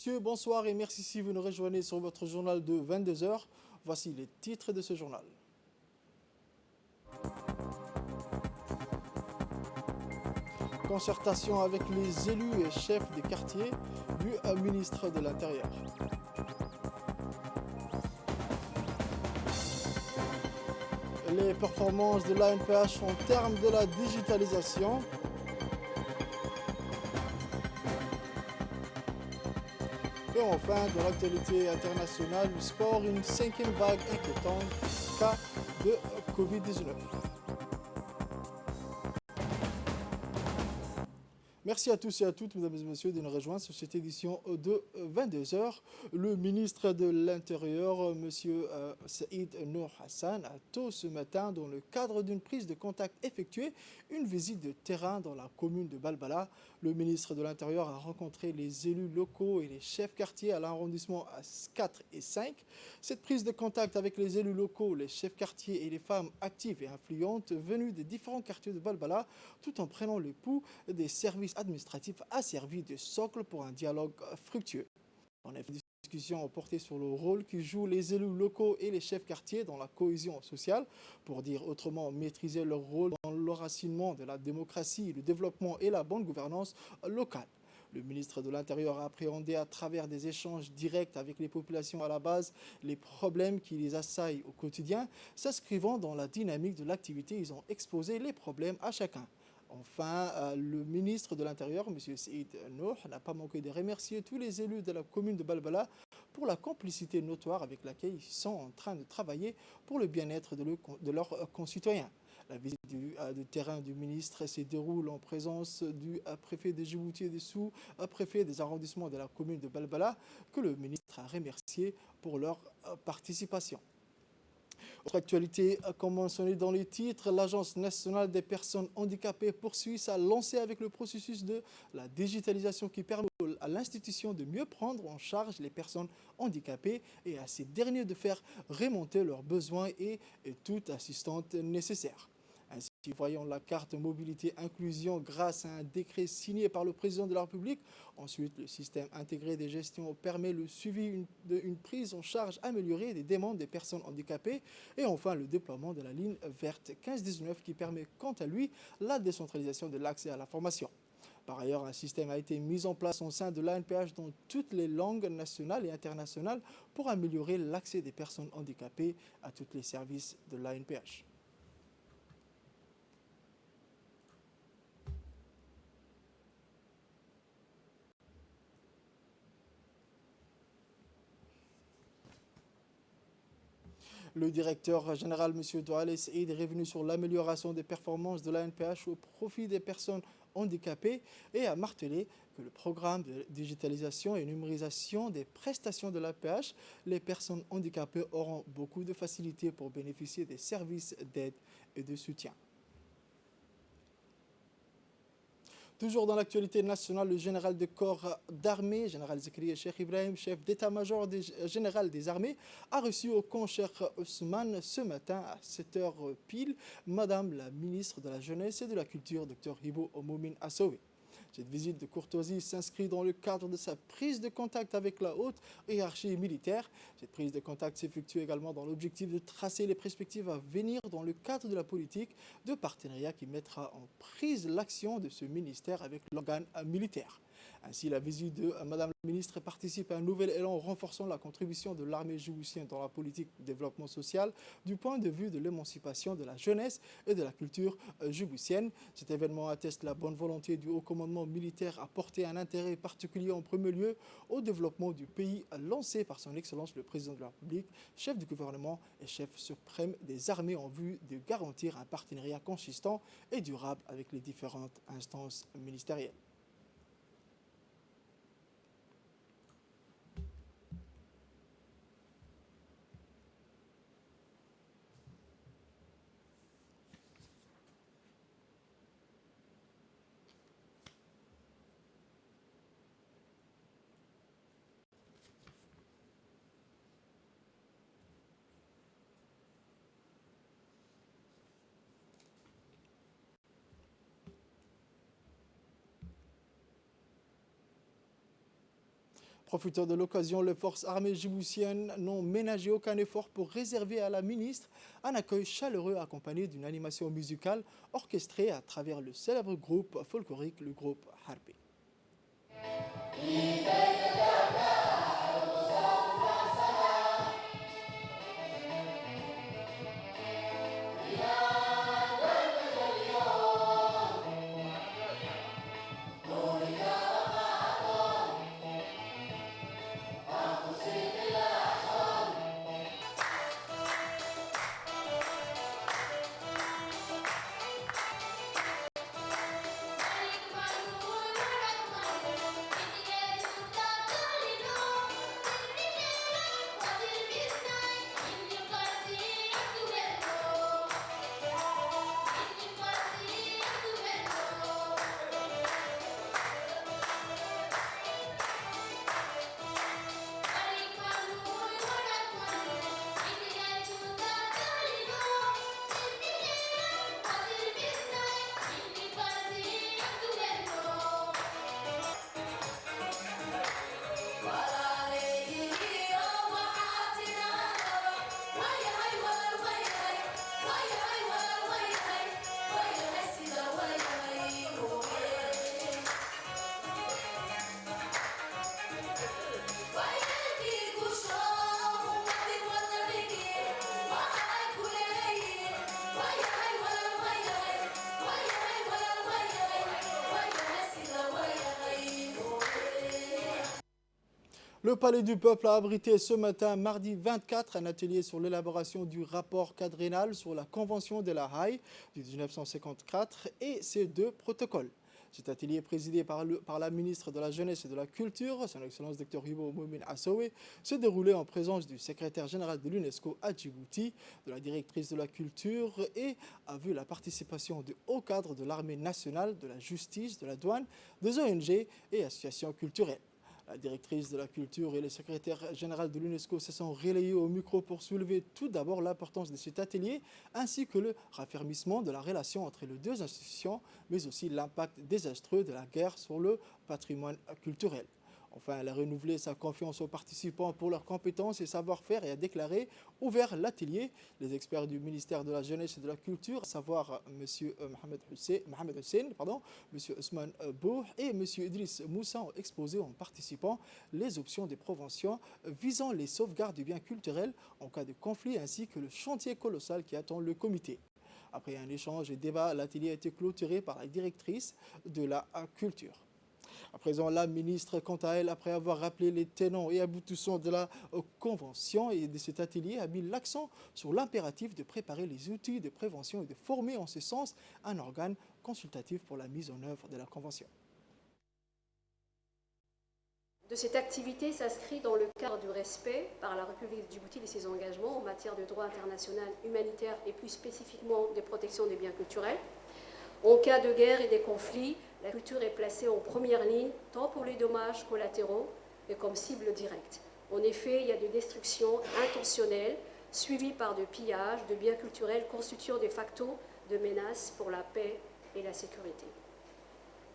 Monsieur, bonsoir et merci si vous nous rejoignez sur votre journal de 22 heures. Voici les titres de ce journal. Concertation avec les élus et chefs des quartiers du ministre de l'Intérieur. Les performances de l'ANPH en termes de la digitalisation. Et enfin, dans l'actualité internationale, du sport, une cinquième vague inquiétante, cas de Covid-19. Merci à tous et à toutes, mesdames et messieurs, de nous rejoindre sur cette édition de 22 heures. Le ministre de l'Intérieur, M. Saïd Nour Hassan, a tôt ce matin, dans le cadre d'une prise de contact effectuée, une visite de terrain dans la commune de Balbala. Le ministre de l'Intérieur a rencontré les élus locaux et les chefs quartiers à l'arrondissement 4 et 5. Cette prise de contact avec les élus locaux, les chefs quartiers et les femmes actives et influentes venues des différents quartiers de Balbala, tout en prenant le pouls des services administratifs asservis de socle pour un dialogue fructueux. En effet, les discussions ont porté sur le rôle que jouent les élus locaux et les chefs quartiers dans la cohésion sociale, pour dire autrement maîtriser leur rôle dans l'enracinement de la démocratie, le développement et la bonne gouvernance locale. Le ministre de l'Intérieur a appréhendé à travers des échanges directs avec les populations à la base les problèmes qui les assaillent au quotidien. S'inscrivant dans la dynamique de l'activité, ils ont exposé les problèmes à chacun. Enfin, le ministre de l'Intérieur, M. Saïd Nour, n'a pas manqué de remercier tous les élus de la commune de Balbala pour la complicité notoire avec laquelle ils sont en train de travailler pour le bien-être de leurs concitoyens. La visite de terrain du ministre se déroule en présence du préfet de Djibouti et du sous-préfet des arrondissements de la commune de Balbala, que le ministre a remercié pour leur participation. Autre actualité, comme mentionné dans les titres, l'Agence nationale des personnes handicapées poursuit sa lancée avec le processus de la digitalisation qui permet à l'institution de mieux prendre en charge les personnes handicapées et à ces derniers de faire remonter leurs besoins et toute assistance nécessaire. Ainsi, voyons la carte mobilité inclusion grâce à un décret signé par le président de la République. Ensuite, le système intégré de gestion permet le suivi d'une prise en charge améliorée des demandes des personnes handicapées. Et enfin, le déploiement de la ligne verte 1519 qui permet, quant à lui, la décentralisation de l'accès à la formation. Par ailleurs, un système a été mis en place au sein de l'ANPH dans toutes les langues nationales et internationales pour améliorer l'accès des personnes handicapées à tous les services de l'ANPH. Le directeur général, M. Douale Saïd, est revenu sur l'amélioration des performances de l'ANPH au profit des personnes handicapées et a martelé que le programme de digitalisation et numérisation des prestations de l'ANPH, les personnes handicapées auront beaucoup de facilité pour bénéficier des services d'aide et de soutien. Toujours dans l'actualité nationale, le général de corps d'armée, général Zakaria Cheikh Ibrahim, chef d'état-major général des armées, a reçu au camp Cheikh Ousmane ce matin à 7h pile, Madame la ministre de la Jeunesse et de la Culture, Dr Hibo Omoumine Assowe. Cette visite de courtoisie s'inscrit dans le cadre de sa prise de contact avec la haute hiérarchie militaire. Cette prise de contact s'effectue également dans l'objectif de tracer les perspectives à venir dans le cadre de la politique de partenariat qui mettra en prise l'action de ce ministère avec l'organe militaire. Ainsi, la visite de Madame la ministre participe à un nouvel élan renforçant la contribution de l'armée djiboutienne dans la politique de développement social du point de vue de l'émancipation de la jeunesse et de la culture djiboutienne. Cet événement atteste la bonne volonté du haut commandement militaire à porter un intérêt particulier en premier lieu au développement du pays lancé par son Excellence le Président de la République, chef du gouvernement et chef suprême des armées en vue de garantir un partenariat consistant et durable avec les différentes instances ministérielles. Profitant de l'occasion, les forces armées djiboutiennes n'ont ménagé aucun effort pour réserver à la ministre un accueil chaleureux accompagné d'une animation musicale orchestrée à travers le célèbre groupe folklorique, le groupe Harbi. Le Palais du Peuple a abrité ce matin, mardi 24, un atelier sur l'élaboration du rapport quadriennal sur la Convention de La Haye de 1954 et ses deux protocoles. Cet atelier est présidé par la ministre de la Jeunesse et de la Culture, son Excellence Dr Hibo Moumin Assowe, s'est déroulé en présence du secrétaire général de l'UNESCO à Djibouti, de la directrice de la Culture et a vu la participation de hauts cadres de l'armée nationale, de la justice, de la douane, des ONG et associations culturelles. La directrice de la culture et le secrétaire général de l'UNESCO se sont relayés au micro pour soulever tout d'abord l'importance de cet atelier ainsi que le raffermissement de la relation entre les deux institutions, mais aussi l'impact désastreux de la guerre sur le patrimoine culturel. Enfin, elle a renouvelé sa confiance aux participants pour leurs compétences et savoir-faire et a déclaré ouvert l'atelier. Les experts du ministère de la Jeunesse et de la Culture, à savoir M. Mohamed Hussein, M. Ousmane Bouh et M. Idriss Moussa, ont exposé aux participants les options de prévention visant les sauvegardes du bien culturel en cas de conflit ainsi que le chantier colossal qui attend le comité. Après un échange et débat, l'atelier a été clôturé par la directrice de la culture. À présent, la ministre, quant à elle, après avoir rappelé les tenants et aboutissants de la convention et de cet atelier, a mis l'accent sur l'impératif de préparer les outils de prévention et de former en ce sens un organe consultatif pour la mise en œuvre de la convention. De cette activité s'inscrit dans le cadre du respect par la République de Djibouti de ses engagements en matière de droit international humanitaire et plus spécifiquement de protection des biens culturels. En cas de guerre et des conflits, la culture est placée en première ligne, tant pour les dommages collatéraux que comme cible directe. En effet, il y a des destructions intentionnelles, suivies par de pillages de biens culturels constituant de facto de menaces pour la paix et la sécurité.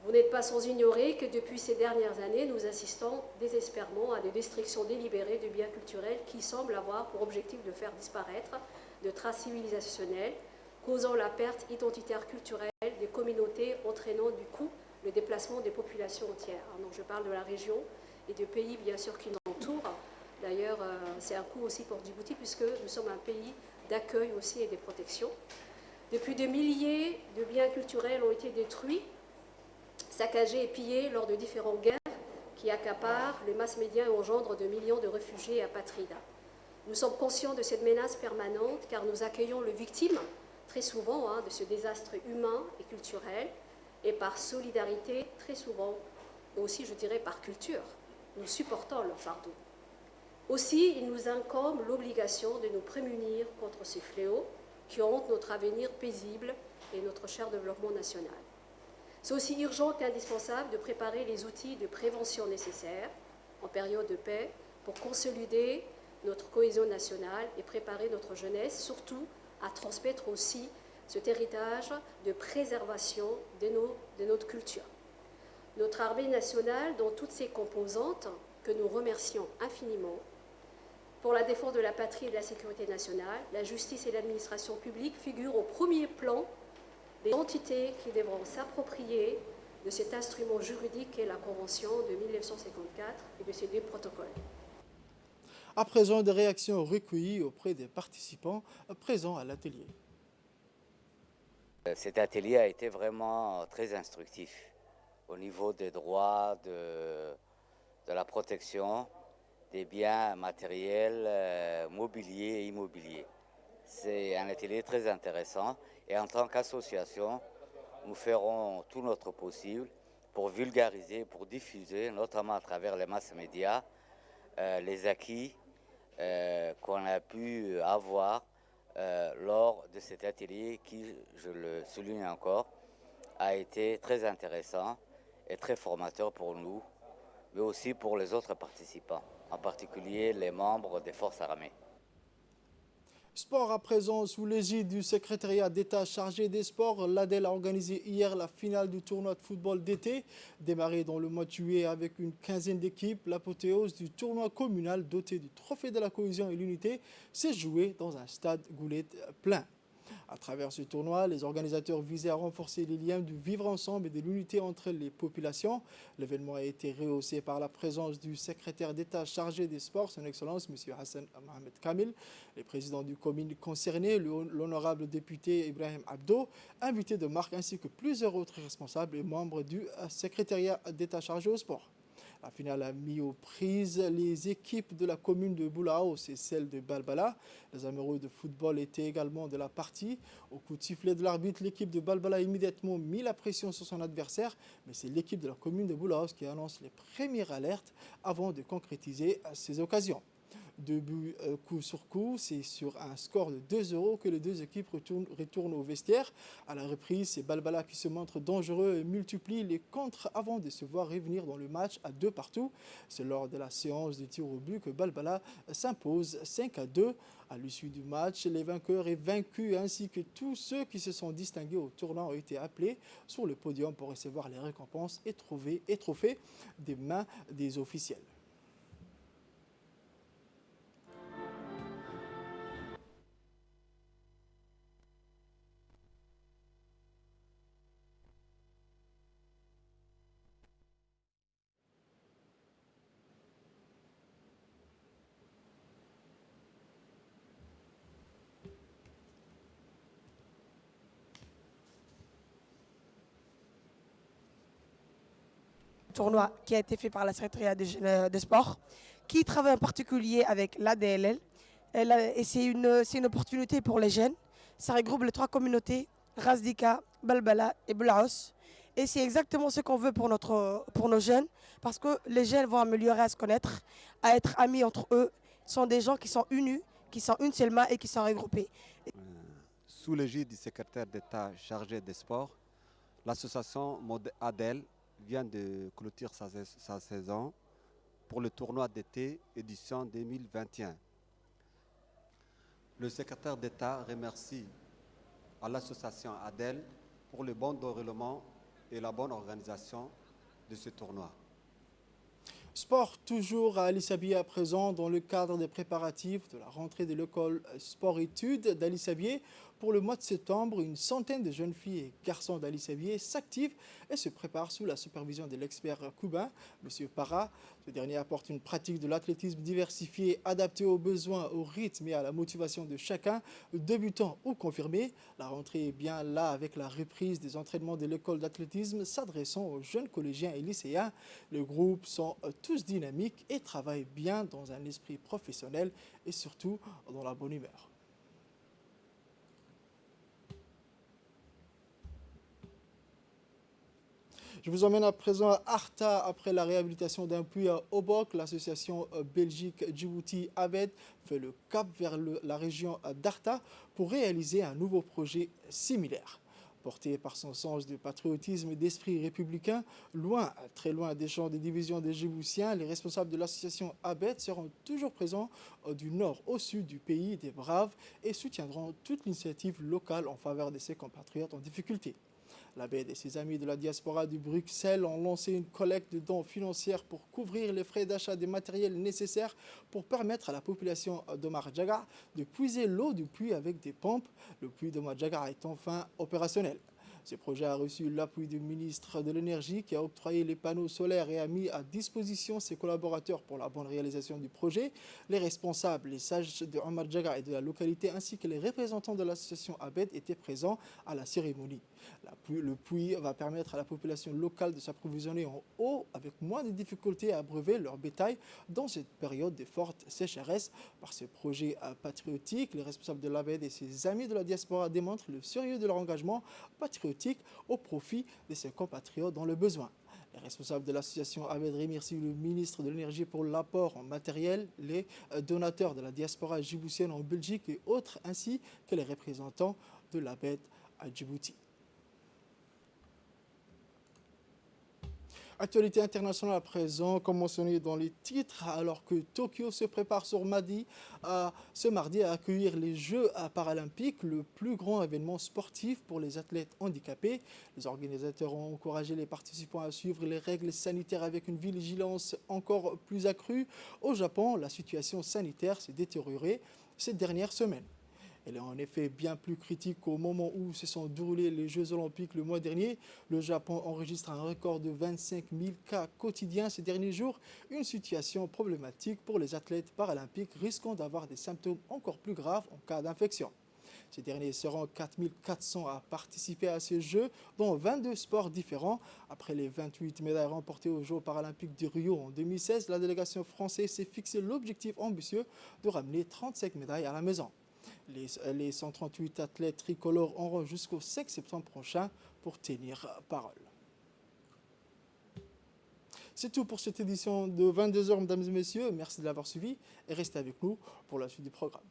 Vous n'êtes pas sans ignorer que depuis ces dernières années, nous assistons désespérément à des destructions délibérées de biens culturels qui semblent avoir pour objectif de faire disparaître de traces civilisationnelles, causant la perte identitaire culturelle des communautés, entraînant du coup le déplacement des populations entières. Donc je parle de la région et des pays bien sûr qui l'entourent. D'ailleurs, c'est un coût aussi pour Djibouti puisque nous sommes un pays d'accueil aussi et de protection. Depuis des milliers de biens culturels ont été détruits, saccagés et pillés lors de différentes guerres qui accaparent les masses médias et engendrent de millions de réfugiés et apatrides. Nous sommes conscients de cette menace permanente car nous accueillons les victimes très souvent de ce désastre humain et culturel, et par solidarité, très souvent, aussi je dirais par culture, nous supportons leur fardeau. Aussi, il nous incombe l'obligation de nous prémunir contre ces fléaux qui hantent notre avenir paisible et notre cher développement national. C'est aussi urgent qu'indispensable de préparer les outils de prévention nécessaires en période de paix pour consolider notre cohésion nationale et préparer notre jeunesse, surtout à transmettre aussi cet héritage de préservation de notre culture. Notre armée nationale, dans toutes ses composantes, que nous remercions infiniment, pour la défense de la patrie et de la sécurité nationale, la justice et l'administration publique figurent au premier plan des entités qui devront s'approprier de cet instrument juridique qu'est la Convention de 1954 et de ses deux protocoles. À présent, des réactions recueillies auprès des participants présents à l'atelier. Cet atelier a été vraiment très instructif au niveau des droits, de la protection des biens matériels, mobiliers et immobiliers. C'est un atelier très intéressant et en tant qu'association, nous ferons tout notre possible pour vulgariser, pour diffuser, notamment à travers les masses médias, les acquis qu'on a pu avoir lors de cet atelier qui, je le souligne encore, a été très intéressant et très formateur pour nous, mais aussi pour les autres participants, en particulier les membres des forces armées. Sport à présent, sous l'égide du secrétariat d'État chargé des sports, l'ADEL a organisé hier la finale du tournoi de football d'été. Démarré dans le mois de juillet avec une quinzaine d'équipes, l'apothéose du tournoi communal doté du trophée de la cohésion et l'unité s'est jouée dans un stade Goulette plein. À travers ce tournoi, les organisateurs visaient à renforcer les liens du vivre ensemble et de l'unité entre les populations. L'événement a été rehaussé par la présence du secrétaire d'État chargé des sports, son Excellence M. Hassan Mohamed Kamil, les présidents du commune concerné, l'honorable député Ibrahim Abdo, invité de marque ainsi que plusieurs autres responsables et membres du secrétariat d'État chargé au sport. La finale a mis aux prises les équipes de la commune de Boulaos et celle de Balbala. Les amoureux de football étaient également de la partie. Au coup de sifflet de l'arbitre, l'équipe de Balbala a immédiatement mis la pression sur son adversaire. Mais c'est l'équipe de la commune de Boulaos qui annonce les premières alertes avant de concrétiser ces occasions. 2 buts coup sur coup, c'est sur un score de 2-0 que les deux équipes retournent au vestiaire. À la reprise, c'est Balbala qui se montre dangereux et multiplie les contres avant de se voir revenir dans le match à 2 partout. C'est lors de la séance de tir au but que Balbala s'impose 5-2. À l'issue du match, les vainqueurs et vaincus ainsi que tous ceux qui se sont distingués au tournoi ont été appelés sur le podium pour recevoir les récompenses et trophées des mains des officiels. Tournoi qui a été fait par la Secrétariat des Sports, qui travaille en particulier avec l'ADLL. Et c'est une opportunité pour les jeunes. Ça regroupe les 3 communautés, Razdika, Balbala et Boulaos. Et c'est exactement ce qu'on veut pour nos jeunes, parce que les jeunes vont améliorer à se connaître, à être amis entre eux. Ce sont des gens qui sont unis, qui sont une seule main et qui sont regroupés. Sous l'égide du secrétaire d'État chargé des sports, l'association ADEL vient de clôturer sa saison pour le tournoi d'été édition 2021. Le secrétaire d'État remercie à l'association ADEL pour le bon déroulement et la bonne organisation de ce tournoi. Sport toujours à Alissabié à présent dans le cadre des préparatifs de la rentrée de l'école sport-études d'Alissabié. Pour le mois de septembre, une centaine de jeunes filles et garçons d'Alissabié s'activent et se préparent sous la supervision de l'expert cubain, M. Parra. Ce dernier apporte une pratique de l'athlétisme diversifiée, adaptée aux besoins, au rythme et à la motivation de chacun, débutant ou confirmé. La rentrée est bien là avec la reprise des entraînements de l'école d'athlétisme s'adressant aux jeunes collégiens et lycéens. Les groupes sont tous dynamiques et travaillent bien dans un esprit professionnel et surtout dans la bonne humeur. Je vous emmène à présent à Arta. Après la réhabilitation d'un puits à Obok, l'association Belgique-Djibouti ABED fait le cap vers la région d'Arta pour réaliser un nouveau projet similaire. Porté par son sens de patriotisme et d'esprit républicain, très loin des champs des divisions des Djiboutiens, les responsables de l'association ABED seront toujours présents du nord au sud du pays des Braves et soutiendront toute initiative locale en faveur de ses compatriotes en difficulté. L'ABED et ses amis de la diaspora de Bruxelles ont lancé une collecte de dons financières pour couvrir les frais d'achat des matériels nécessaires pour permettre à la population d'Omar Djaga de puiser l'eau du puits avec des pompes. Le puits d'Omar Djaga est enfin opérationnel. Ce projet a reçu l'appui du ministre de l'Énergie qui a octroyé les panneaux solaires et a mis à disposition ses collaborateurs pour la bonne réalisation du projet. Les responsables, les sages de Omar Djaga et de la localité ainsi que les représentants de l'association ABED étaient présents à la cérémonie. Le puits va permettre à la population locale de s'approvisionner en eau avec moins de difficultés à abreuver leur bétail dans cette période de forte sécheresse. Par ce projet patriotique, les responsables de l'ABED et ses amis de la diaspora démontrent le sérieux de leur engagement patriotique au profit de ses compatriotes dans le besoin. Les responsables de l'association ABED remercient le ministre de l'Énergie pour l'apport en matériel, les donateurs de la diaspora djiboutienne en Belgique et autres, ainsi que les représentants de l'ABED à Djibouti. Actualité internationale à présent, comme mentionné dans les titres, alors que Tokyo se prépare ce mardi à accueillir les Jeux paralympiques, le plus grand événement sportif pour les athlètes handicapés. Les organisateurs ont encouragé les participants à suivre les règles sanitaires avec une vigilance encore plus accrue. Au Japon, la situation sanitaire s'est détériorée ces dernières semaines. Elle est en effet bien plus critique au moment où se sont déroulés les Jeux Olympiques le mois dernier. Le Japon enregistre un record de 25 000 cas quotidiens ces derniers jours, une situation problématique pour les athlètes paralympiques risquant d'avoir des symptômes encore plus graves en cas d'infection. Ces derniers seront 4 400 à participer à ces Jeux, dont 22 sports différents. Après les 28 médailles remportées aux Jeux paralympiques de Rio en 2016, la délégation française s'est fixé l'objectif ambitieux de ramener 35 médailles à la maison. Les 138 athlètes tricolores auront jusqu'au 5 septembre prochain pour tenir parole. C'est tout pour cette édition de 22h, mesdames et messieurs. Merci de l'avoir suivi et restez avec nous pour la suite du programme.